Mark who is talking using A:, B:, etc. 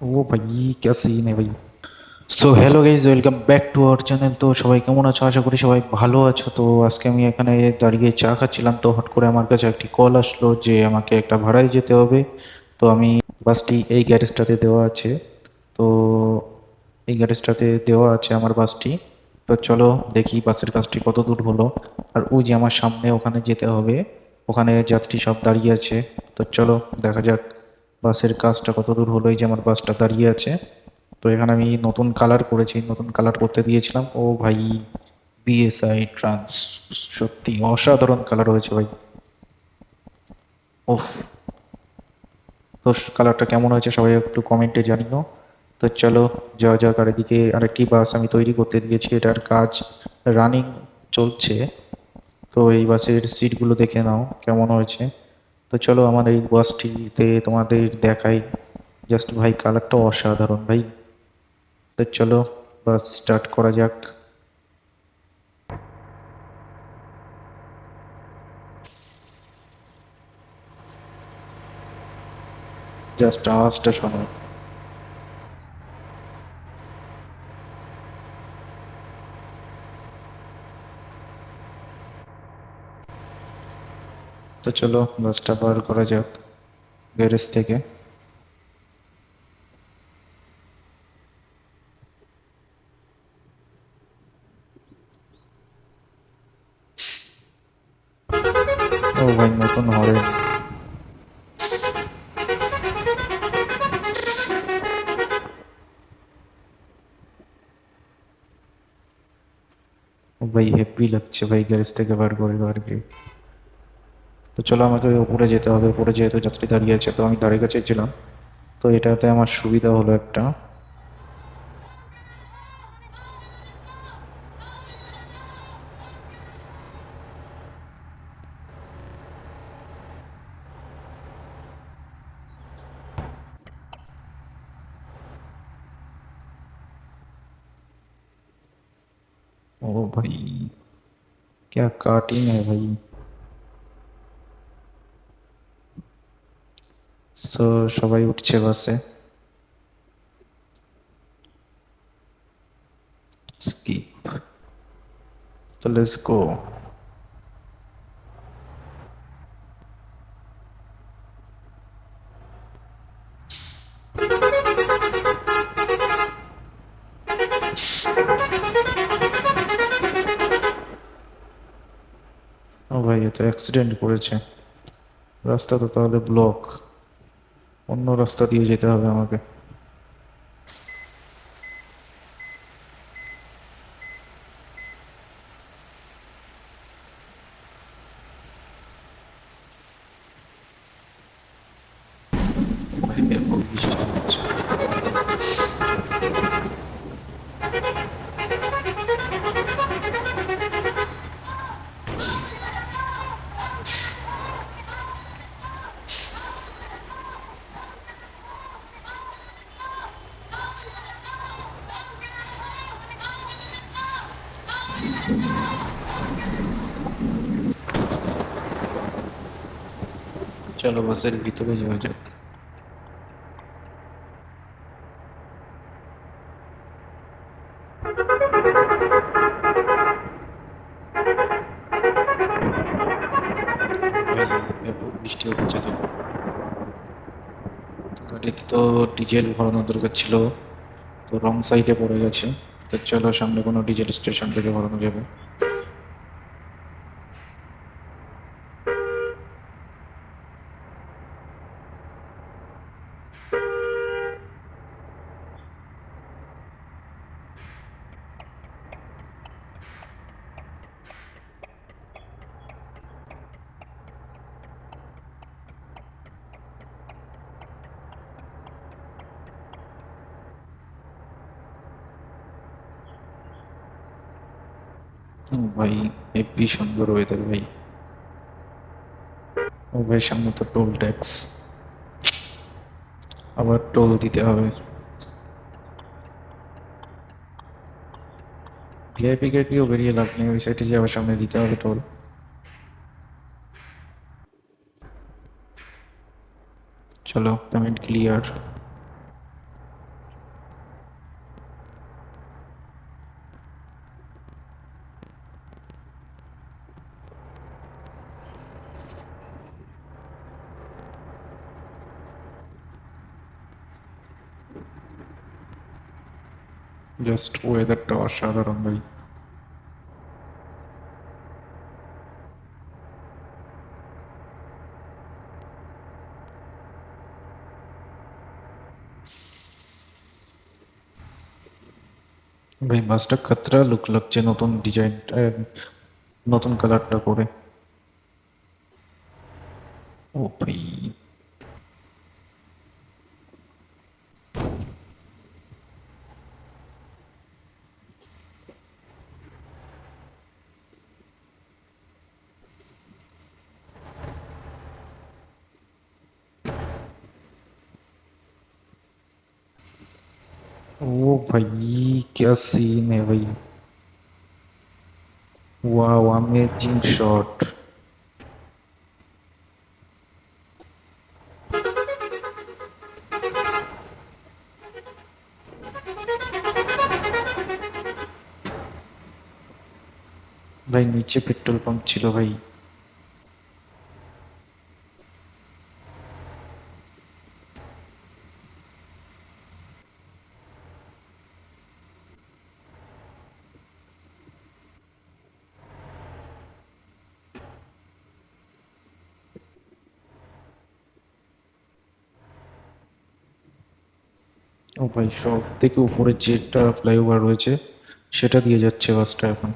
A: ओ भाई क्या सीन है भाई। So hello guys, welcome back to our channel. তো সবাই কেমন আছো? আশা করি সবাই ভালো আছো। তো আজকে আমি এখানে দাঁড়িয়ে চা খাচ্ছিলাম, তো হট করে আমার কাছে একটি কল আসলো যে আমাকে একটা ভাড়ায় যেতে হবে। তো আমি বাসটি এই গ্যারেজটাতে দেওয়া আছে। তো এই গ্যারেজটাতে দেওয়া আছে আমার বাসটি। তো চলো দেখি বাসের কাজটি কত দূর হলো। আর ওই যে আমার সামনে ওখানে যেতে হবে, ওখানে যাত্রী সব দাঁড়িয়ে আছে। তো চলো দেখা যাক বাসের কাজটা কত দূর হলো। এই যে আমার বাসটা দাঁড়িয়ে আছে। তো এখানে আমি নতুন কালার করেছি, নতুন কালার করতে দিয়েছিলাম। ও ভাই, বিএসআই ট্রান্স, সত্যি অসাধারণ কালার হয়েছে ভাই। ওফ, তো কালারটা কেমন হয়েছে সবাই একটু কমেন্টে জানিও। তো চলো যাওয়া যাক। আর এদিকে আরেকটি বাস আমি তৈরি করতে দিয়েছি, এটার কাজ রানিং চলছে। তো এই বাসের সিটগুলো দেখে নাও কেমন হয়েছে। তো চলো আমার এই বাসটিতে তোমাদের দেখাই। জাস্ট ভাই কালারটা অসাধারণ ভাই। তো চলো বাস স্টার্ট করা যাক। জাস্ট আওয়াজটা শোনো। তো চলো বাসটা বার করা যাক গ্যারেজ থেকে। ও ভাই, নতুন হরেন। ও ভাই হেভি লাগছে ভাই গ্যারেজ থেকে বার করে আর কি। তো চলো আমাকে উপরে যেতে হবে। উপরে যেহেতু যাত্রী দাঁড়িয়ে আছে, তো আমি দাঁড়িয়ে কাছে ছিলাম। তো এটাতে আমার সুবিধা হলো একটা। ओ भाई, क्या काटिंग है भाई। সো সবাই উঠছে বাসে। স্কিপ। তো লেটস গো। ও ভাই, এ তো অ্যাক্সিডেন্ট করেছে। রাস্তা তো তাহলে ব্লক, অন্য রাস্তা দিয়ে যেতে হবে আমাকে। ভাই, ব্যাপক বৃষ্টি হচ্ছে। চলো বাসের ভিতরে যাওয়া যাক। ওই যে ব্যাপক বৃষ্টি হচ্ছে। তো গাড়িতে তো ডিজেল ভরানো দরকার ছিল, তো রং সাইডে পড়ে গেছে। তো চলো সামনে কোনো ডিজেল স্টেশন থেকে ভরানো যাবে। ও ভাই, হেব্বি সুন্দর ওয়েদার ভাই। ও ভাই, সামনে তো টোল ট্যাক্স, আবার টোল দিতে হবে। ভিআইপি গেট দিয়েও বেরিয়ে লাভ নেই, ওই সাইডে যে আবার সামনে দিতে হবে টোল। চলো পেমেন্ট ক্লিয়ার। জাস্ট ওয়েদারটা অসাধারণ ভাই। ভাই বাসটা কতটা লুক লাগছে নতুন ডিজাইন, নতুন কালারটা করে। ও ভাই, ओ भाई क्या सीन है भाई। वाह, अमेजिंग शॉट। ভাই নিচে পেট্রোল পাম্প ছিল ভাই। ও ভাই, সব থেকে উপরে যেটা ফ্লাইওভার রয়েছে সেটা দিয়ে যাচ্ছে বাসটা এখন।